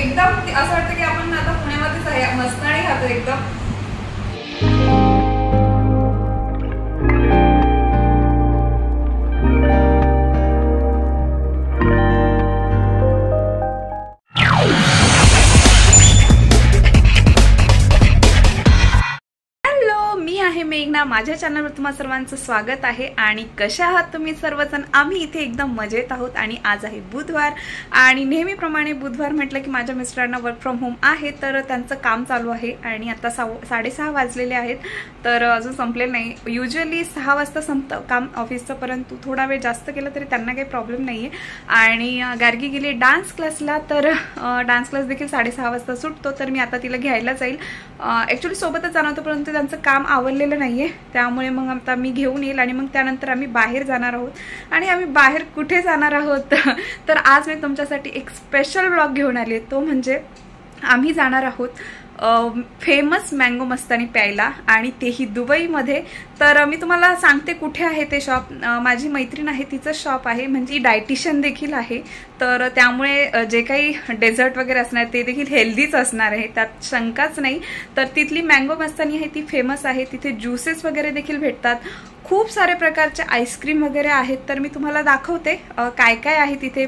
एकदम असं वाटतं की आपण आता पुण्यामध्येच आहे, मस्तानी खातो एकदम. मेघना, माझ्या चॅनलवर तुम्हा सर्वांचं स्वागत आहे. आणि कशा आहात तुम्ही सर्वजण? आम्ही इथे एकदम मजेत आहोत. आणि आज आहे बुधवार आणि नेहमीप्रमाणे बुधवार म्हटलं की माझ्या मिस्टरांना वर्क फ्रॉम होम आहे, तर त्यांचं काम चालू आहे. आणि आता 6:30 वाजलेले आहेत, तर अजून संपलेलं नाही. युजली 6 वाजता संपतं काम ऑफिसचं, परंतु थोडा वेळ जास्त केलं तरी त्यांना काही प्रॉब्लेम नाही आहे. आणि गार्गी गेली डान्स क्लासला, तर डान्स क्लास देखील 6:30 वाजता सुटतो, तर मी आता तिला घ्यायला जाईल. ॲक्च्युली सोबतच जाणार होतं, परंतु त्यांचं काम आवरलेलं नाहीये, त्यामुळे मग आता मी घेऊन येईल आणि मग त्यानंतर आम्ही बाहेर जाणार आहोत. आणि आम्ही बाहेर कुठे जाणार आहोत तर आज मी तुमच्यासाठी एक स्पेशल ब्लॉग घेऊन आले. तो म्हणजे आम्ही जाणार आहोत फेमस मँगो मस्तानी प्यायला, आणि तेही दुबईमध्ये. तर मी तुम्हाला सांगते कुठे आहे ते शॉप. माझी मैत्रीण आहे, तिचं शॉप आहे, म्हणजे डायटिशियन देखील आहे. तर त्यामुळे जे काही डेझर्ट वगैरे असणार ते देखील हेल्दीच असणार आहे, त्यात शंकाच नाही. तर तिथली मँगो मस्तानी आहे ती फेमस आहे. तिथे ज्युसेस वगैरे देखील भेटतात, खूप सारे प्रकारचे आईस्क्रीम वगैरे आहेत. तर मी तुम्हाला दाखवते काय काय आहे तिथे,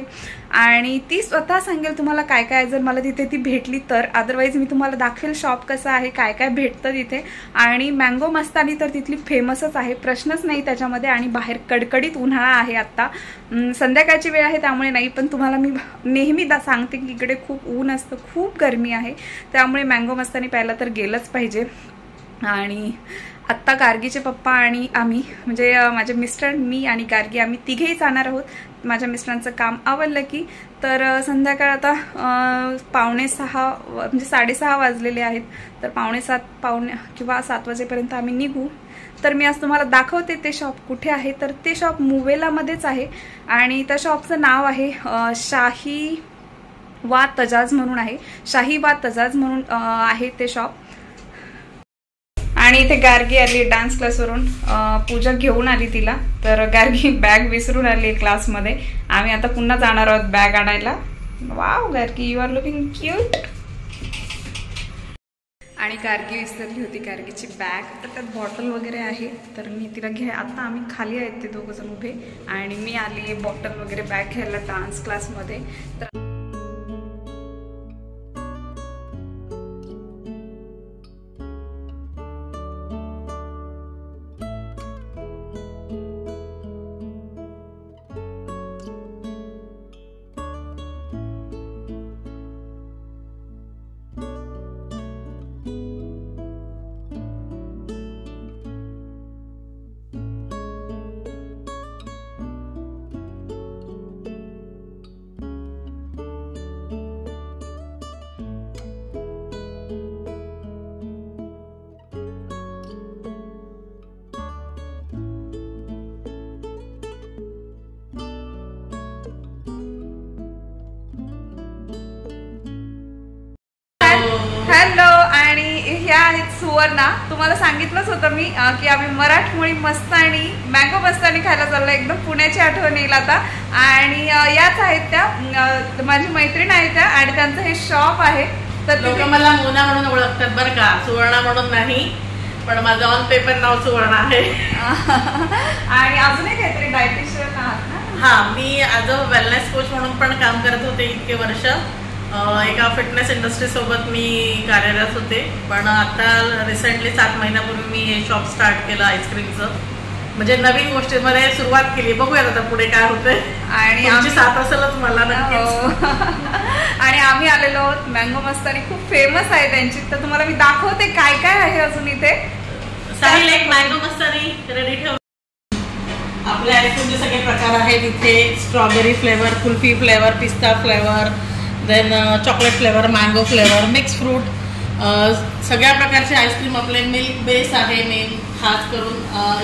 आणि ती स्वतः सांगेल तुम्हाला काय काय, जर मला तिथे ती भेटली तर. अदरवाईज मी तुम्हाला दाखवेल शॉप कसं आहे, काय काय भेटतं तिथे. आणि मँगो मस्तानी तर तिथली फेमसच आहे, प्रश्नच नाही त्याच्यामध्ये. आणि बाहेर कडकडीत उन्हाळा आहे, आता संध्याकाळची वेळ आहे त्यामुळे नाही, पण तुम्हाला मी नेहमी सांगते की इकडे खूप ऊन असतं, खूप गरमी आहे, त्यामुळे मँगो मस्तानी प्यायला तर गेलंच पाहिजे. आणि आत्ता गार्गीचे पप्पा आणि आम्ही, म्हणजे माझे मिस्टर, मी आणि गार्गी, आम्ही तिघेही जाणार आहोत. माझ्या मिस्टरांचं काम आवरलं की. तर संध्याकाळ आता 6:45 म्हणजे 6:30 वाजलेले आहेत, तर 6:45 किंवा 7 वाजेपर्यंत आम्ही निघू. तर मी आज तुम्हाला दाखवते ते शॉप कुठे आहे. तर ते शॉप मुवेलामध्येच आहे, आणि त्या शॉपचं नाव आहे शाही वा तजाज म्हणून आहे. शाही वा तजाज म्हणून आहे ते शॉप. आणि इथे गार्गी आली डान्स क्लासवरून, पूजा घेऊन आली तिला. तर गार्गी बॅग विसरून आली क्लासमध्ये. आम्ही आता पुन्हा जाणार आहोत बॅग आणायला. Wow Gargi, you are looking cute. आणि गार्गी विसरली होती गार्गीची बॅग, तर त्यात बॉटल वगैरे आहे, तर मी तिला आता आम्ही खाली आहेत ते दोघं जण उभे, आणि मी आली बॉटल वगैरे बॅग घ्यायला डान्स क्लासमध्ये. तर हॅलो, आणि ह्या आहेत सुवर्णा. तुम्हाला सांगितलंच होतं मी की आम्ही मराठमोळी मस्तानी मँगो मस्तानी खायला चाललो. एकदम पुण्याची आठवण येईल आता. आणि याच आहेत त्या, माझी मैत्रीण आहे त्या, आणि त्यांचं हे शॉप आहे. तर लोक मला मोना म्हणून ओळखतात बरं का, सुवर्णा म्हणून नाही, पण माझं ऑन पेपर नाव सुवर्णा आहे. आणि अजूनही काहीतरी डायटिशियन आहात ना? हा, मी ॲज अ वेलनेस कोच म्हणून पण काम करत होते इतके वर्ष. एका फिटनेस इंडस्ट्री सोबत मी कार्यरत होते, पण आता रिसेंटली 7 महिन्यापूर्वी मी हे शॉप स्टार्ट केलं आईस्क्रीमचं. म्हणजे नवीन गोष्टींमध्ये सुरुवात केली, बघूयात आता पुढे काय होतंय. आणि आमची साथ असेलच मला नक्कीच. आणि आम्ही आलेलो आहोत मँगो मस्तानी, खूप फेमस आहे त्यांची. तर तुम्हाला मी दाखवते काय काय आहे अजून इथे. साहिल, एक मँगो मस्तानी रेडी ठेव. आपल्या आईस्क्रीमचे सगळे प्रकार आहेत इथे. स्ट्रॉबेरी फ्लेवर, कुल्फी फ्लेवर, पिस्ता flavour, then chocolate flavour, mango flavour, mix fruit, सगळ्या प्रकारचे आईस्क्रीम. आपले मिल्क बेस आहे मेन खास करून.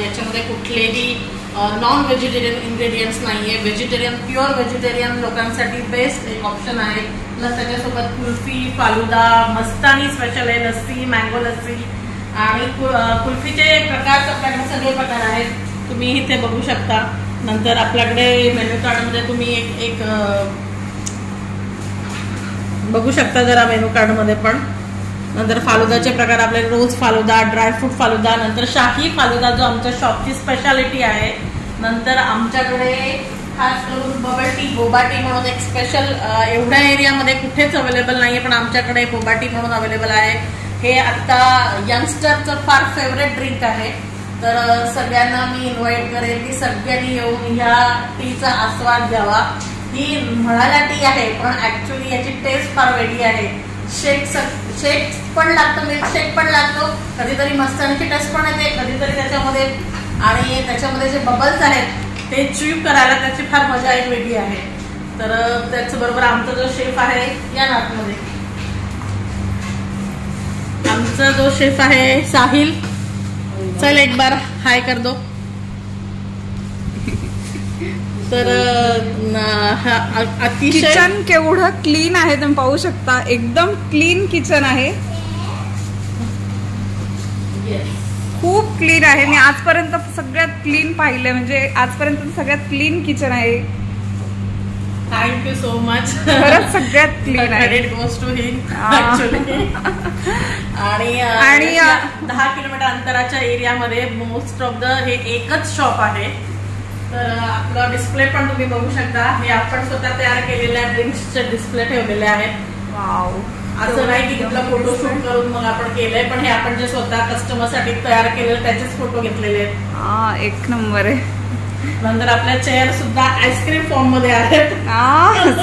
याच्यामध्ये कुठलेही नॉन व्हेजिटेरियन इन्ग्रेडियंट्स नाही आहे. व्हेजिटेरियन, प्युअर व्हेजिटेरियन लोकांसाठी बेस्ट एक ऑप्शन आहे. प्लस त्याच्यासोबत कुल्फी, फालुदा, मस्तानी स्पेशल आहे, लस्सी, मँगो लस्सी. आणि कुल्फीचे प्रकार आपल्याकडे सगळे प्रकार आहेत, तुम्ही इथे बघू शकता. नंतर आपल्याकडे मेन्यू कार्डमध्ये तुम्ही एक बघू शकता जरा मेनू कार्ड मध्ये पण. नंतर फालुदाचे प्रकार आपले रोज फालुदा, ड्रायफ्रूट फालुदा, नंतर शाही फालुदा जो आमच्या शॉपची स्पेशालिटी आहे. नंतर आमच्याकडे खास करून बबल टी, बोबा टी म्हणून एक स्पेशल एवढ्या एरियामध्ये कुठेच अवेलेबल नाहीये, पण आमच्याकडे बोबा टी म्हणून अवेलेबल आहे. हे आता यंगस्टरचं फार फेवरेट ड्रिंक आहे. तर सगळ्यांना मी इन्व्हाइट करेल की सगळ्यांनी येऊन ह्या टीचा आस्वाद घ्यावा. ही म्हणायला टी आहे पण ऍक्च्युली याची टेस्ट फार वेगळी आहे. शेक पण लागतं, मिल्कशेक पण लागतो, कधीतरी मस्तानीची टेस्ट पण येते, कधीतरी त्याच्यामध्ये आणि त्याच्यामध्ये जे बबल्स आहेत ते च्यूब करायला त्याची फार मजा एक वेगळी आहे. तर त्याचबरोबर आमचा जो शेफ आहे या नाटमध्ये, आमचा जो शेफ आहे साहिल, चल एक बार हाय कर दो. तर अतिशय किचन केवढं क्लीन आहे तुम्ही पाहू शकता. एकदम क्लीन किचन आहे, खूप क्लीन आहे. मी आजपर्यंत सगळ्यात क्लीन पाहिलं, म्हणजे आजपर्यंत सगळ्यात क्लीन किचन आहे. Thank you so much. खरंच सगळ्यात क्लीन आहे. Credit goes to him actually. आणि 10 किलोमीटर अंतराच्या एरियामध्ये मोस्ट ऑफ द हे एकच शॉप आहे. तर आपला डिस्प्ले पण तुम्ही बघू शकता. हे आपण स्वतः तयार केलेल्या ड्रिंक्सचे डिस्प्ले ठेवलेले आहेत. वाव, असं नाही की कुठला फोटो शूट करून मग आपण केलंय, पण हे आपण जे स्वतः कस्टमर साठी तयार केलेले त्याचेच फोटो घेतलेले आहेत. एक नंबर आहे. नंतर आपल्या चेअर सुद्धा आईस्क्रीम फॉर्म मध्ये आहेत.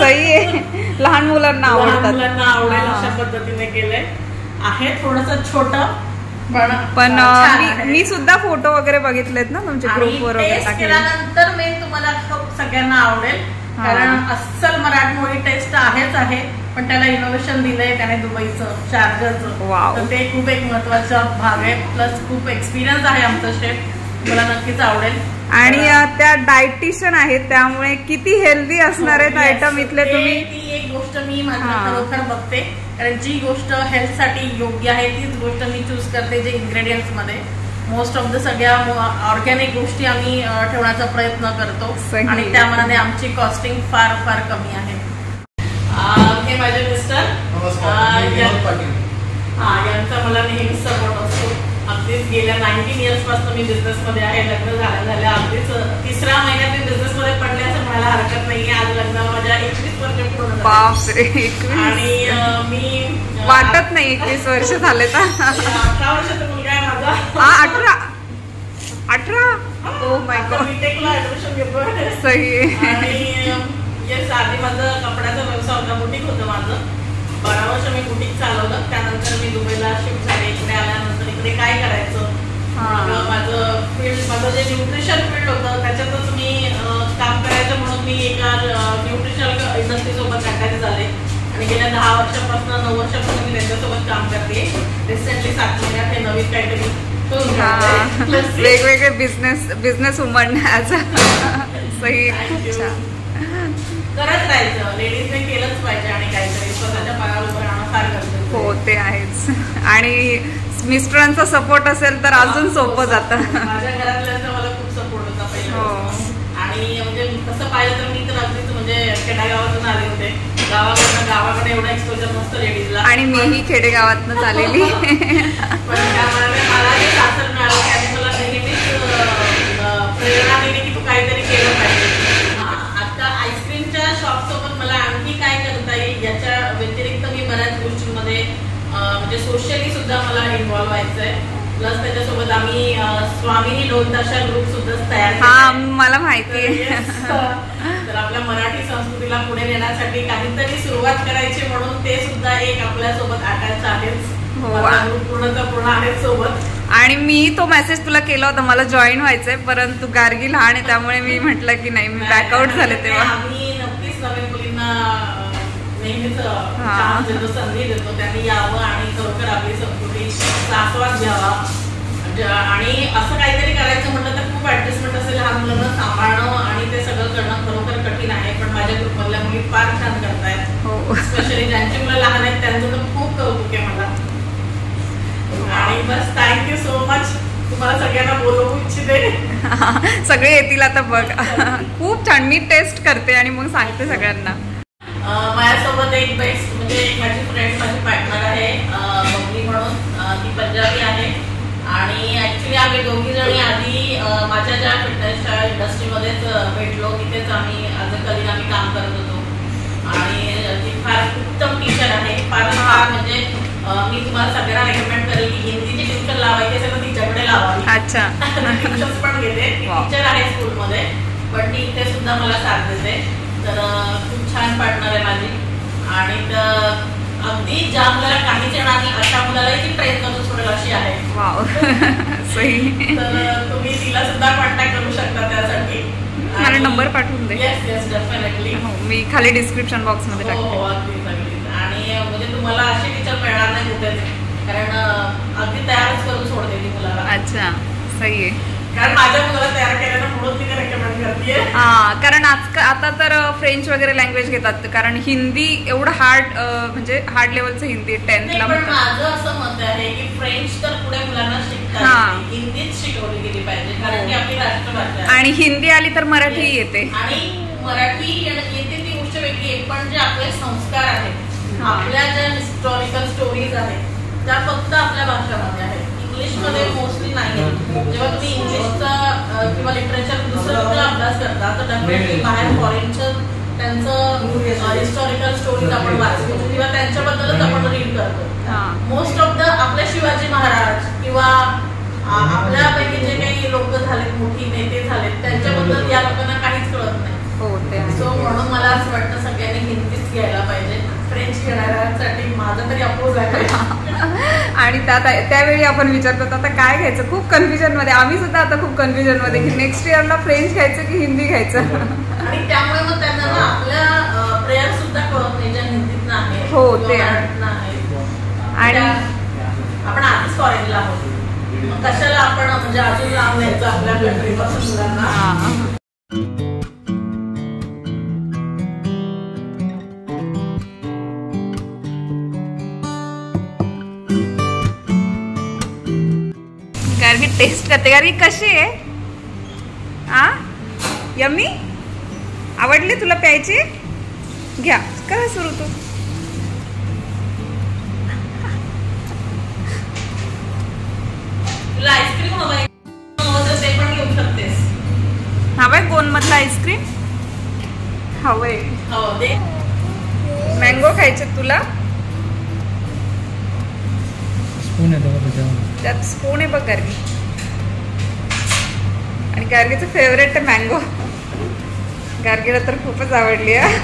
सही आहे, लहान मुलांना आवडतात. मुलांना आवडेल अशा पद्धतीने केलंय. आहे थोडस छोट पण मी सुद्धा फोटो वगैरे बघितलेत ना तुमच्या ग्रुपवर वगैरे. केल्यानंतर मी तुम्हाला सगळ्यांना आवडेल, कारण अस्सल मराठमोळी टेस्ट आहेच आहे, पण त्याला इनोव्हेशन दिलंय त्याने दुबईचं, शारजाचं. तर ते खूप एक महत्वाचा भाग आहे. प्लस खूप एक्सपिरियन्स आहे आमचा शेफ, मला नक्कीच आवडेल. आणि त्या डायटिशियन आहेत, त्यामुळे किती हेल्दी असणार आहेत आयटम इथले. तुम्ही ती एक गोष्ट मी माझ्या खरोखर बघते, कारण जी गोष्ट हेल्थ साठी योग्य आहे तीच गोष्ट मी चूज करते. जे इन्ग्रेडियंट्स मध्ये मोस्ट ऑफ द सगळ्या ऑर्गॅनिक गोष्टी आम्ही ठेवण्याचा प्रयत्न करतो, आणि त्या मनाने आमची कॉस्टिंग फार फार कमी आहे. हे माझे मिस्टर, यांचा मला नेहमी सपोर्ट असतो. अगदीच गेल्या 19 इयर्स पासून मी बिझनेस मध्ये आहे. लग्न झाल्या अगदीच 3ऱ्या महिन्यात मी बिझनेस मध्ये पडले असं म्हणायला हरकत नाहीये. आज लग्नाला माझ्या 21 वर्ष पूर्ण झाले, आणि मी वाटत नाही 21 वर्ष झाले. तर 18 वर्षाचा मुलगा आहे माझा. 18. Oh my God. बीटेकला ऍडमिशन घेतोय. सही आहे. आणि आधी माझं कपड्याचा व्यवसाय होता, बुटीक होतं माझं. 12 वर्ष मी बुटीक चालवलं. त्यानंतर मी दुबईला शिफ्ट झाले. इकडे आल्यानंतर इकडे काय करायचं, माझं फील्ड, माझं जे न्यूट्रिशन फील्ड होतं त्याच्यातच मी काम करायचं म्हणून मी एका न्यूट्रिशन इंडस्ट्री सोबत अटॅच झाले, आणि गेल्या 10 वर्षापासून 9 वर्षापासून मी त्यांच्यासोबत काम करते. रिसेंटली 7 महिन्यात हे नवीन काहीतरी वेगवेगळे बिझनेस वुमन ऍज सही. खूप छान. करत राहायचं, लेडीजने केलंच पाहिजे, आणि काहीतरी स्वतःच्या पायावर उभं राहणं फार गरजेचं. हो, ते आहेच. आणि मिस्टरांचा सपोर्ट असेल तर अजून सोपं जातं. माझ्या घरातल्यांचा मला खूप सपोर्ट होता पहिला. आणि म्हणजे तसं पाहिलं तर मी तर अगदीच म्हणजे खेड्यागावातून आले होते. गावाकडे एवढा एक्सपोजर नसतं लेडीजला, आणि मीही खेडेगावातून आलेली. पण त्यामुळे मला जे सासर मिळालं त्याने मला नेहमीच प्रेरणा दिली की तू काहीतरी केलं पाहिजे. आता आईस्क्रीमच्या शॉप सोबत मला आणखी काय करता येईल याच्या व्यतिरिक्त मी बऱ्याच गोष्टींमध्ये म्हणजे सोशली सुद्धा मला इन्व्हॉल्व्ह व्हायचंय. प्लस त्याच्यासोबत आम्ही स्वामिनी ढोलताशा ग्रुप सुद्धा तयार केला. मला माहिती आहे. तर आपल्या मराठी संस्कृतीला पुढे नेण्यासाठी काहीतरी सुरुवात करायची म्हणून ते सुद्धा एक आपल्यासोबत अटॅच आहेच. पूर्णचा पूर्ण आहेत सोबत. आणि मी तो मेसेज तुला केला होता, मला जॉईन व्हायचंय, परंतु गार्गी लहान आहे त्यामुळे मी म्हटलं की नाही, मी बॅकआउट झाले. तेव्हा आम्ही नक्कीच नवीन मुलींना नेहमीच चान्स देतो, संधी देतो. त्यांनी यावं आणि खरोखर आपली संस्कृतीचा आस्वाद घ्यावा. आणि असं काहीतरी करायचं म्हटलं तर खूप ऍडजस्टमेंट असेल, लहान मुलांना सांभाळणं आणि ते सगळं करणं खरोखर कठीण आहे. पण माझ्या ग्रुपमधल्या मुली फार छान करतायत. स्पेशली ज्यांची मुलं लहान आहेत त्यांचं तर खूप कौतुक आहे मला. आणि बस थँक्यू सो मच. तुम्हाला सगळ्यांना बोलवू इच्छिते. सगळे येतील आता बघ. खूप छान. मी टेस्ट करते आणि मग सांगते सगळ्यांना. माझ्यासोबत एक बेस्ट म्हणजे माझी फ्रेंड, माझी पार्टनर आहे बबली म्हणून. ती पंजाबी आहे आणि ऍक्च्युली आम्ही दोघी जणी आधी माझ्या ज्या फिटनेसच्या इंडस्ट्रीमध्येच भेटलो. तिथेच आम्ही कधी आम्ही काम करत होतो आणि ती फार उत्तम टीचर आहे. फार म्हणजे मी तुम्हाला सगळ्यांना रेकमेंड करेल की हिंदीची ट्युशन लावायची असेल तर तिच्याकडे लावावी. अच्छा. ट्युशन्स पण घेते, टीचर आहे स्कूलमध्ये, पण ती इथे सुद्धा मला साथ देते. तर खूप छान पार्टनर आहे माझी आणि अगदी ज्या मुलाला काहीच येणार नाही अशा मुलालाही ती ट्रेन करून सोडेल अशी आहे. तर तुम्ही तिला सुद्धा कॉन्टॅक्ट करू शकता त्यासाठी. मला नंबर पाठवून दे. Yes yes definitely. मी खाली डिस्क्रिप्शन बॉक्स मध्ये टाकते. अगदीच अगदीच. आणि म्हणजे तुम्हाला अशी टीचर मिळणार नाही कुठेच, कारण अगदी तयारच करून सोडते ती मुलाला. अच्छा, सही आहे. कारण माझ्या मुलाला तयार केल्यानं म्हणून मी रेकमेंड करते. कारण आता तर फ्रेंच वगैरे लँग्वेज घेतात, कारण हिंदी एवढं हार्ड म्हणजे हार्ड लेवलचं हिंदी 10th ला. पण माझं असं मत आहे की फ्रेंच तर पुढे मुलांना शिकतात, हिंदीच शिकवली गेली पाहिजे, कारण ती आपली राष्ट्रभाषा आहे. आणि हिंदी आली तर मराठी येते. आणि मराठी येते ती गोष्ट वेगळी आहे, पण जे आपले संस्कार आहेत, आपल्या ज्या हिस्टॉरिकल स्टोरीज आहेत त्या फक्त आपल्या भाषामध्ये आहेत, इंग्लिशमध्ये मोस्टली नाही. जेव्हा तुम्ही इंग्लिशचा किंवा लिटरेचर दुसरा अभ्यास करता तर डेफिनेटली बाहेर फॉरेनचं त्यांचं हिस्टॉरिकल स्टोरीज आपण वाचतो किंवा त्यांच्याबद्दलच आपण रीड करतो. मोस्ट ऑफ द आपल्या शिवाजी महाराज किंवा आपल्यापैकी जे काही लोक झालेत, मोठी नेते झालेत, त्यांच्याबद्दल या लोकांना काहीच कळत नाही. सो म्हणून मला असं वाटतं सगळ्यांनी हिंदीच घ्यायला पाहिजे. फ्रेंच घेणाऱ्यांसाठी माझं तरी अपोज आहे. आणि त्यावेळी आपण विचारतो आता काय घ्यायचं, खूप कन्फ्युजन मध्ये. आम्ही सुद्धा आता खूप कन्फ्युजन मध्ये की नेक्स्ट इयरला फ्रेंच घ्यायचं की हिंदी घ्यायचं. आणि त्यामुळे मग त्यांना ना आपल्या प्रेयर सुद्धा कळत नाही ज्या हिंदीत नाही. हो, ते आणि आपण आधीच फॉरेनला आहोत, कशाला आपण म्हणजे अजून लांब न्यायचं आपल्या कंट्रीपासून मुलांना. गार्गी टेस्ट करते. गार्गी कशी आहे? यम्मी? आवडली तुला प्यायची? घ्या, करा सुरू तू. तुला आईस्क्रीम हवंय तर ते पण घेऊ शकतेस. हवंय कोण मधलं आईस्क्रीम हवंय? हो दे. मँगो खायचे तुला? स्पून आहे त्यात स्पून आहे बघ गार्गी. आणि गार्गीचं फेवरेट आहे मँगो. गार्गीला तर खूपच आवडली आहे.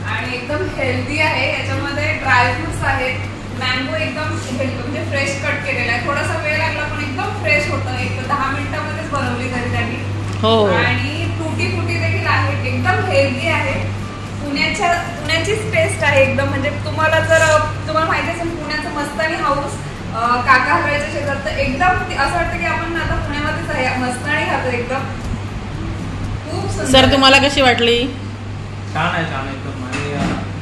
आणि एकदम हेल्दी आहे. याच्यामध्ये ड्रायफ्रुट्स आहेत, मँगो एकदम म्हणजे फ्रेश कट केलेला आहे. थोडासा वेळ लागला पण एकदम फ्रेश होतं. एक 10 मिनिटामध्येच बनवली तरी त्यांनी. आणि टुटी फुटी देखील आहे, एकदम हेल्दी आहे. पुण्याचीच टेस्ट आहे एकदम. म्हणजे तुम्हाला माहिती असेल पुण्याचं मस्तानी हाऊस काका हलवायच्या शेजार, तर एकदम असं वाटतं की आपण आता पुण्यामध्येच आहे. मस्तानी खातो एकदम. खूप सुंदर. सर तुम्हाला कशी वाटली? छान आहे, छान एकदम. आणि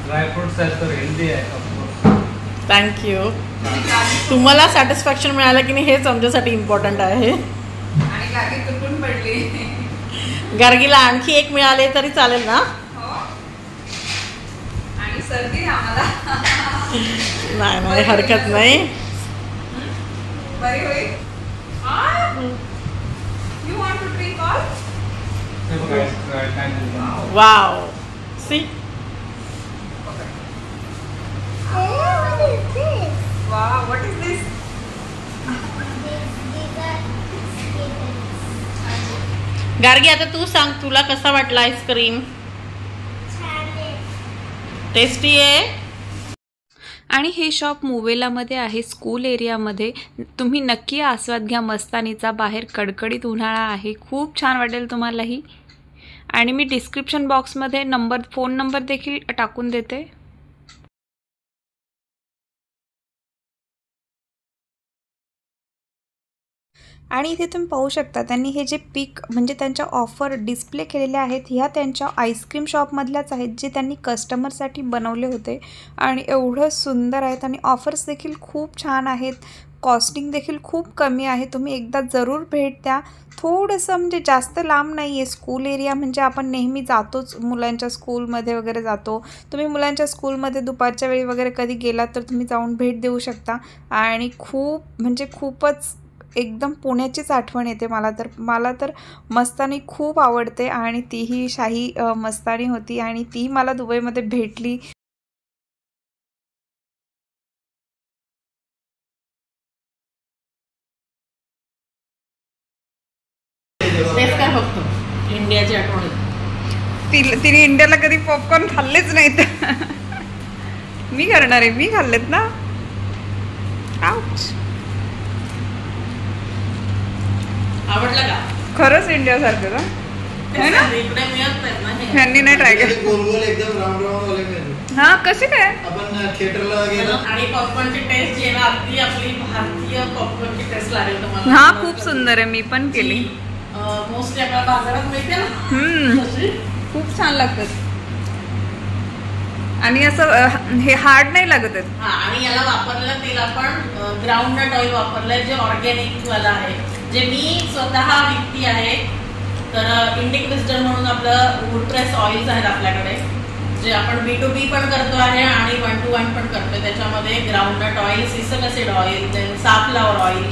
ड्रायफ्रुट्स आहेत तर हेल्दी आहे. थँक्यू. तुम्हाला सॅटिस्फॅक्शन मिळालं की नाही हेच आमच्यासाठी इम्पॉर्टंट आहे. आणि गार्गी तुटून पडली. गार्गीला आणखी एक मिळाले तरी चालेल ना? सर्दी आम्हाला नाही हरकत नाही. बरी होईल. You want to drink all? Wow, see. Wow, what is this? Gargi आता तू सांग, तुला कसा वाटला आईस्क्रीम? टेस्टी आहे. आणि हे शॉप मुवेलामध्ये आहे, स्कूल एरियामध्ये. तुम्ही नक्की आस्वाद घ्या मस्तानीचा. बाहेर कडकडीत उन्हाळा आहे, खूप छान वाटेल तुम्हालाही. आणि मी डिस्क्रिप्शन बॉक्समध्ये फोन नंबर देखील टाकून देते. आणि इथे तुम्ही पाहू शकता त्यांनी हे जे पिक म्हणजे त्यांच्या ऑफर डिस्प्ले केलेल्या आहेत ह्या त्यांच्या आईस्क्रीम शॉपमधल्याच आहेत जे त्यांनी कस्टमरसाठी बनवले होते. आणि एवढं सुंदर आहेत आणि ऑफर्स देखील खूप छान आहेत. कॉस्टिंग देखील खूप कमी आहे. तुम्ही एकदा जरूर भेट द्या. थोडंसं म्हणजे जास्त लांब नाही आहे. स्कूल एरिया म्हणजे आपण नेहमी जातोच, मुलांच्या स्कूलमध्ये वगैरे जातो. तुम्ही मुलांच्या स्कूलमध्ये दुपारच्या वेळी वगैरे कधी गेलात तर तुम्ही जाऊन भेट देऊ शकता. आणि खूप म्हणजे खूपच एकदम पुण्याचीच आठवण येते मला तर मस्तानी खूप आवडते आणि तीही शाही मस्तानी होती आणि ती मला दुबईमध्ये भेटली. तेच काय फक्त इंडियाची आठवण. तिने इंडियाला कधी पॉपकॉर्न खाल्लेच नाहीत. मी करणार आहे, मी खाल्लेत ना. आउच. आवडलं का? खरंच इंडियासारखं का? है ना? इकडे मिळत नाहीत ना हे. ह्यांनी नाही ट्राय केलं. गोल गोल एकदम राऊंड राऊंड वाले मिळतात. हा, कसे काय? आपण थिएटरला गेलो आणि पॉपकॉर्नची टेस्ट जी आहे ना, अगदी आपली भारतीय पॉपकॉर्नची टेस्ट लागेल तुम्हाला. हा, खूप सुंदर आहे. मी पण केली. मोस्टली आपल्या बाजारात मिळते ना तशी. खूप छान लागतात आणि असं हे हार्ड नाही लागत आहेत. हा, आणि याला वापरलेलं तेल आपण ग्राउंडनट ऑइल वापरलंय, जे ऑर्गॅनिक वाला आहे, जे मी स्वतः विकती आहे. तर इंडिक विस्डम म्हणून आपलं वूडप्रेस ऑइल्स आहेत आपल्याकडे, जे आपण B2B पण करतो आहे आणि 1 to 1 पण करतोय. त्याच्यामध्ये groundnut oil, sesame seed oil, then safflower oil,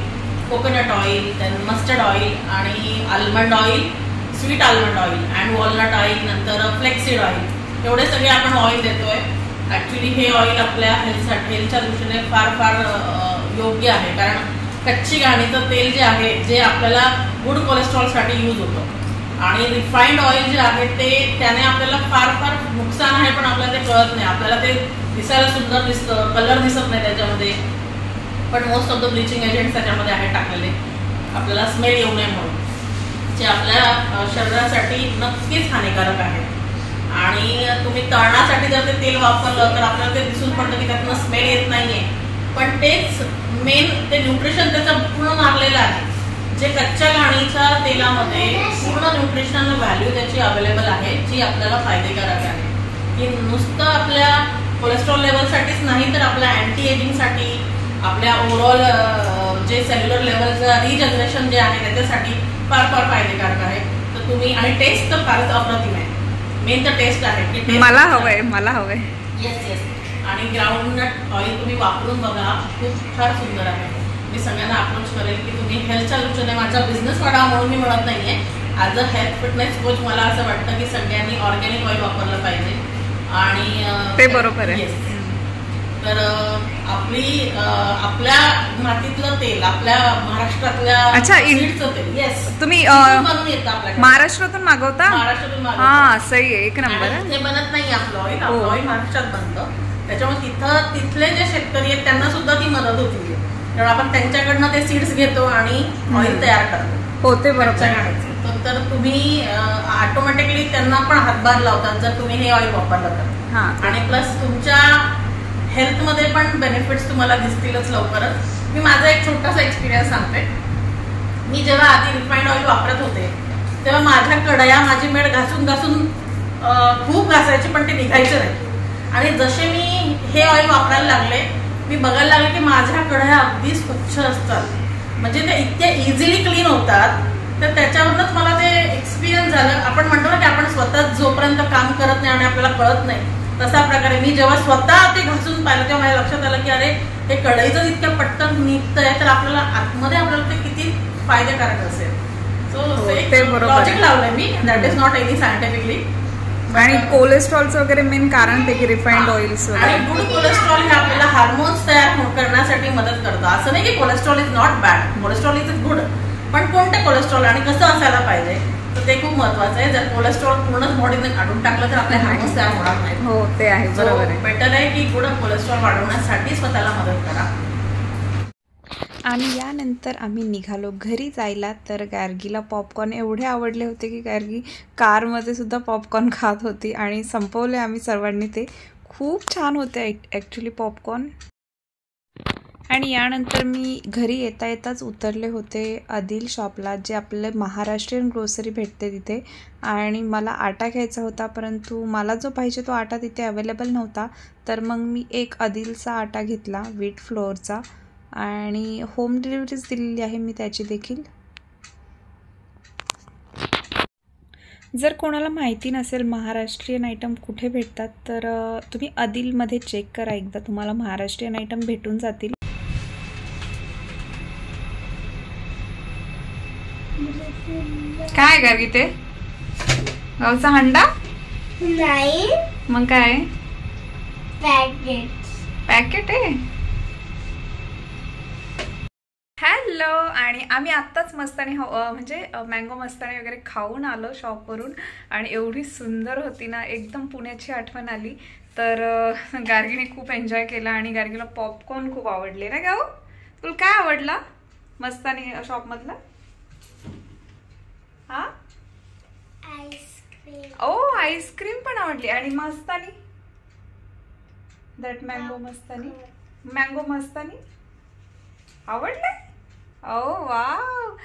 coconut oil, then mustard oil आणि almond oil, sweet almond oil and walnut oil, नंतर फ्लेक्सीड ऑइल, एवढे सगळे आपण ऑइल देतोय. ॲक्च्युली हे ऑइल आपल्या हेल्थच्या दृष्टीने फार फार योग्य आहे, कारण कच्ची घाणीचं तेल जे आहे, जे आपल्याला गुड कोलेस्ट्रॉलसाठी यूज होतं, आणि रिफाईंड ऑइल जे आहे ते त्याने आपल्याला फार फार नुकसान आहे, पण आपल्याला ते कळत नाही. आपल्याला ते दिसायला सुंदर दिसतं, कलर दिसत नाही त्याच्यामध्ये, पण most of the bleaching agents त्याच्यामध्ये आहेत टाकलेले, आपल्याला स्मेल येऊ नये म्हणून, जे आपल्या शरीरासाठी नक्कीच हानिकारक आहे. आणि तुम्ही तळणासाठी जर ते तेल वापरलं तर आपल्याला ते दिसून पडतं की त्यातनं स्मेल येत नाहीये, पण तेच मेन ते न्यूट्रिशन त्याचं पूर्ण मारलेलं आहे. जे कच्च्या घाणीच्या तेलामध्ये पूर्ण न्यूट्रिशनल व्हॅल्यू त्याची अवेलेबल आहे, जी आपल्याला फायदेकारक आहे. की नुसतं आपल्या कोलेस्ट्रॉल लेवलसाठीच नाही, तर आपल्या अँटी एजिंगसाठी, आपल्या ओव्हरऑल जे सेल्युलर लेवलचं रिजनरेशन जे आहे त्याच्यासाठी फार फार फायदेकारक आहे. तर तुम्ही, आणि टेस्ट तर फारच अप्रतिम आहे. मेन तर टेस्ट आहे की मला हवंय. Yes yes. आणि ग्राउंडनट ऑइल तुम्ही वापरून बघा, खूप फार सुंदर आहे. मी सगळ्यांना अप्रोच करेल की तुम्ही हेल्थच्या दृष्टीने, माझा बिझनेस वाढावा म्हणून मी म्हणत नाहीये, as a health fitness coach मला असं वाटतं की सगळ्यांनी ऑर्गॅनिक ऑइल वापरलं पाहिजे. आणि ते बरोबर आहे. तर आपल्या मातीतलं तेल, आपल्या महाराष्ट्रातल्या सीड्सचं तेल, येस, तुम्ही बनवून येतं आपल्याकडे. महाराष्ट्रातून मागवता? महाराष्ट्रातून मागवतो. हा, सही आहे, एक नंबर आहे. ते बनत नाही आपलं ऑइल, आपलं ऑइल महाराष्ट्रात बनतं. त्याच्यामुळे तिथले जे शेतकरी आहेत त्यांना सुद्धा ती मदत होती, कारण आपण त्यांच्याकडनं ते सीड्स घेतो आणि ऑइल तयार करतो. हो, ते बरोबर. तर तुम्ही ऑटोमॅटिकली त्यांना पण हातभार लावतात जर तुम्ही हे ऑइल वापरलं तर. आणि प्लस तुमच्या हेल्थमध्ये पण बेनिफिट्स तुम्हाला दिसतीलच लवकरच. मी माझा एक छोटासा एक्सपिरियन्स सांगते. मी जेव्हा आधी रिफाईंड ऑइल वापरत होते तेव्हा माझ्या कढया, माझी मेड घासून खूप घासायची, पण ते निघायचं नाही. आणि जसे मी हे ऑइल वापरायला लागले, मी बघायला लागले की माझ्या कढया अगदी स्वच्छ असतात, म्हणजे ते इतके इझिली क्लीन होतात. तर त्याच्यावरूनच मला ते एक्सपिरियन्स झालं. आपण म्हणतो ना की आपण स्वतः जोपर्यंत काम करत नाही आणि आपल्याला कळत नाही, तसा प्रकारे मी जेव्हा स्वतः ते घासून पाहिलं तेव्हा माझ्या लक्षात आलं की अरे, हे कढईचं इतकं पटकन निघतंय, तर आपल्याला आतमध्ये आपल्याला ते किती फायदेकारक असेल. सो ते लॉजिक लावलंय मी, that is not any scientifically. आणि कोलेस्ट्रॉलचं वगैरे मेन कारण ते की रिफाईंड ऑइल्स वगैरे. आणि गुड कोलेस्ट्रॉल हे आपल्याला हार्मोन्स तयार करण्यासाठी मदत करतं. असं नाही की cholesterol is not bad, cholesterol is good, पण कोणते कोलेस्ट्रॉल आणि कसं असायला पाहिजे तर ते खूप महत्वाचं आहे. जर कोलेस्ट्रॉल पूर्णच बॉडीने काढून टाकलं तर आपले हार्मोन्स तयार होणार नाही. हो, ते आहे, बरोबर आहे. बेटर आहे की गुड कोलेस्ट्रॉल वाढवण्यासाठी स्वतःला मदत करा. आणि यानंतर आम्ही निघालो घरी जायला. तर गार्गीला पॉपकॉर्न एवढे आवडले होते की गार्गी कारमध्ये सुद्धा पॉपकॉर्न खात होती आणि संपवले आम्ही सर्वांनी. ते खूप छान होते ॲक्च्युली पॉपकॉर्न. आणि यानंतर मी घरी येता येताच उतरले होते आदिल शॉपला, जे आपले महाराष्ट्रीयन ग्रोसरी भेटते तिथे. आणि मला आटा घ्यायचा होता, परंतु मला जो पाहिजे तो आटा तिथे अवेलेबल नव्हता. तर मग मी एक आदिलचा आटा घेतला, व्हीट फ्लोअरचा, आणि होम डिलिव्हरीच दिलेली आहे मी त्याची देखील. जर कोणाला माहिती नसेल महाराष्ट्रीयन आयटम कुठे भेटतात तर तुम्ही आदिलमध्ये चेक करा एकदा, तुम्हाला महाराष्ट्रीयन आयटम भेटून जातील. काय गावी ते गावचा हंडा नाही, मग काय पॅकेट आहे. हॅलो, आणि आम्ही आत्ताच मस्तानी म्हणजे मँगो मस्तानी वगैरे खाऊन आलो शॉपवरून आणि एवढी सुंदर होती ना, एकदम पुण्याची आठवण आली. तर गार्गीने खूप एन्जॉय केला आणि गार्गीला पॉपकॉर्न खूप आवडले ना गाऊ. तुला काय आवडला मस्तानी शॉपमधला? हा, आईस्क्रीम. ओ आईस्क्रीम पण आवडली. आणि मस्तानी दॅट मँगो मस्तानी आवडले. ओ वाव.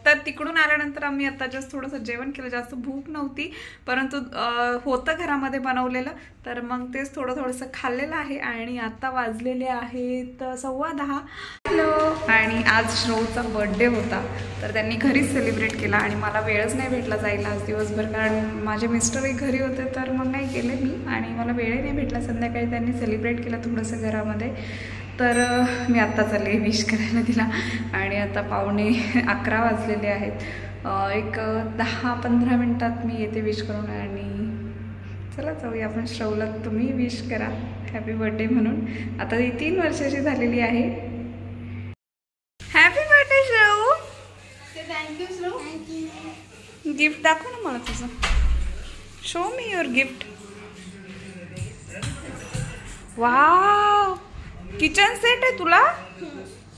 तर तिकडून आल्यानंतर आम्ही आता जस्ट थोडंसं जेवण केलं, जास्त भूक नव्हती परंतु होतं घरामध्ये बनवलेलं, तर मग तेच थोडंसं खाल्लेलं आहे. आणि आता वाजलेले आहेत 10:15. हॅलो, आणि आज श्रोचा बर्थडे होता तर त्यांनी घरीच सेलिब्रेट केला आणि मला वेळच नाही भेटला जायला आज दिवसभर, कारण माझे मिस्टरही घरी होते तर मग नाही गेले मी आणि मला वेळही नाही भेटला. संध्याकाळी त्यांनी सेलिब्रेट केलं थोडंसं घरामध्ये, तर मी आत्ता चालले विश करायला तिला. आणि आता 11:15 वाजलेले आहेत. एक 10-15 मिनटात मी येते विश करून. आणि चला जाऊया आपण. श्रवला तुम्ही विश करा हॅपी बर्थडे म्हणून. आता ती 3 वर्षाची झालेली आहे. Happy birthday Shrav. Thank you Shrav. Gift दाखव ना मला तुझं. Show me your gift. Wow, kitchen set आहे तुला.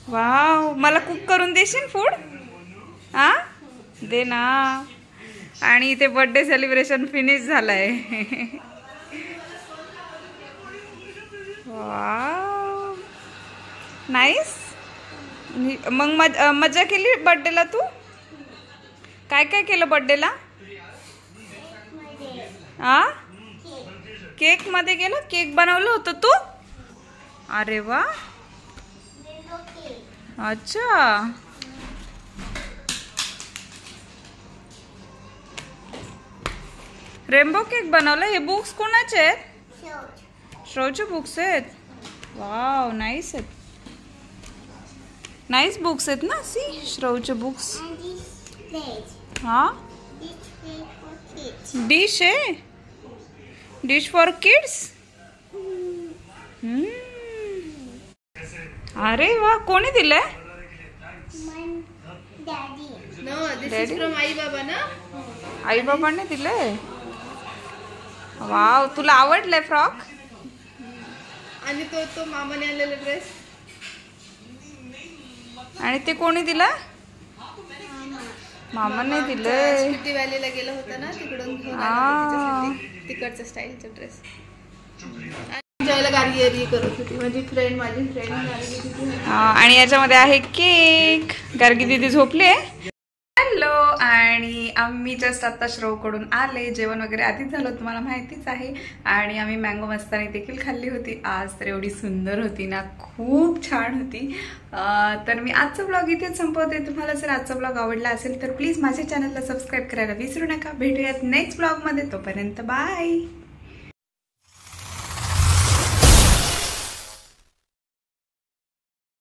वाव, मला कुक करून देशील फूड? हा दे ना. आणि इथे बर्थडे सेलिब्रेशन फिनिश झालंय. Wow, nice. मग मजा केली बर्थडेला तू? काय काय केलं बर्थडेला? हा, केक मध्ये गेलं. केक बनवलं होतं तू? अरे वा, अच्छा. रेनबो केक बनवलं. हे बुक्स कोणाचे आहेत? श्रोचे बुक्स आहेत. वाव, नाईस आहेत. नाईस बुक्स आहेत ना. सी श्रोचे बुक्स. हा, डिश आहे. Dish for kids. अरे वा, कोणी दिलंय? आई बाबांनी दिलंय. वाव, तुला आवडलंय फ्रॉक? आणि तो मामाने आणलेला ड्रेस. आणि ते कोणी दिलं? मामाने दिलंय. सिटी व्हॅलीला गेला होता ना, तिकडून घेऊन आला तिकडचा स्टाईलचा ड्रेस. ज्याला गार्गी करत होती माझी फ्रेंड आणि याच्यामध्ये आहे केक. गार्गी दीदी झोपले. हॅलो, आणि आम्ही जस्ट आता श्रवकडून आले. जेवण वगैरे आधीच झालं, तुम्हाला माहितीच आहे. आणि आम्ही मँगो मस्तानी देखील खाल्ली होती आज. तर एवढी सुंदर होती ना, खूप छान होती. तर मी आजचा ब्लॉग इथेच संपवते. तुम्हाला जर आजचा ब्लॉग आवडला असेल तर प्लीज माझ्या चॅनलला सबस्क्राईब करायला विसरू नका. भेटूयात नेक्स्ट ब्लॉगमध्ये. तोपर्यंत बाय.